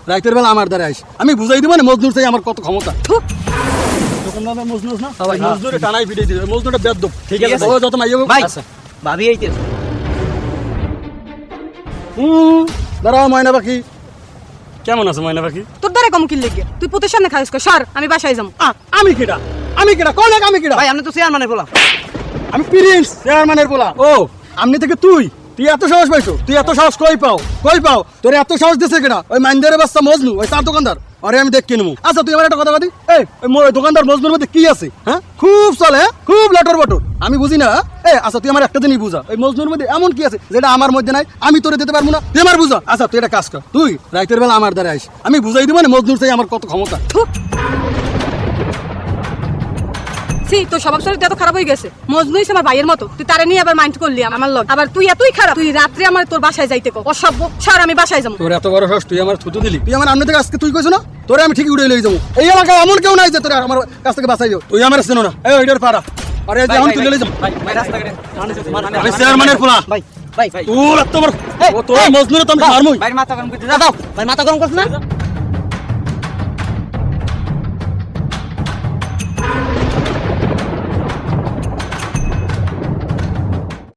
রাতের বেলা আমার দ্বারা আইস আমি বুঝাই দিব না মজনুর চাই আমার কত ক্ষমতা দোকানদার মজনুর না মজনুরে টানাই ভিডিও দিবে মজনুরটা বেদব ঠিক আছে ও যত মাইয়া ভাই ভাবি আইতেছে দাঁড়াও ময়না পাখি কেমন আছে ময়না পাখি তোর দ্বারা কম কিল লেগে তুই পুতের সামনে খাইস কর সর আমি বাসায় যাবো আমি কেডা কোন আমি কেডা ভাই আপনি তো চেয়ারম্যানের বলা আমি প্রিন্স চেয়ারম্যানের বলা ও আমনি থেকে তুই এত সাহস পাইছো তুই এত সাহস কই পাও তোর এত সাহস দিছে কেনা ওই মাইন্দারে বাচ্চা মজনু ওই চার দোকানদার আরে আমি দেখ কিনবো আচ্ছা তুই আমার একটা কথা বলি এই ওই দোকানদার মজনুর মধ্যে কি আছে হ্যাঁ খুব চলে খুব লটর বটর আমি বুঝি না আচ্ছা তুই আমার একটা জিনিস বুঝা ওই মজনুর মধ্যে এমন কি আছে যেটা আমার মধ্যে নাই আমি তোরে দিতে পারবো না তুই আমার বুঝা আচ্ছা তুই একটা কাজ কর তুই রাতের বেলা আমার দ্বারা আইস আমি বুঝাই দিব না মজনুর চাই আমার কত ক্ষমতা তোর স্বভাব চরিত্র এত খারাপ হয়ে গেছে মজনুই আমার ভাইয়ের মতো তুই তারে নিয়ে আবার মাইন্ড করলি আমার লগ আবার তুই এতই খারাপ তুই রাত্রে আমার তোর বাসায় যাইতে কো অসভ্য সর আমি বাসায় যাবো তোর এত বড় সাহস তুই আমার থুতু দিলি তুই আমার আমনে থেকে আজকে তুই কইছ না তোরে আমি ঠিকই উড়ে লই যাবো এই এলাকায় এমন কেউ নাই যে তোরে আমার কাছ থেকে বাঁচাই যাও তুই আমার চেনো না এই ওইটার পাড়া আরে যখন তুই লই যাবো ভাই রাস্তাঘাটে আমি চেয়ারম্যানের পোলা ভাই ভাই তোর এত বড় ও তোর মজনুরে তো আমি মারমুই ভাই মাথা গরম করতে দাও ভাই মাথা গরম করছ না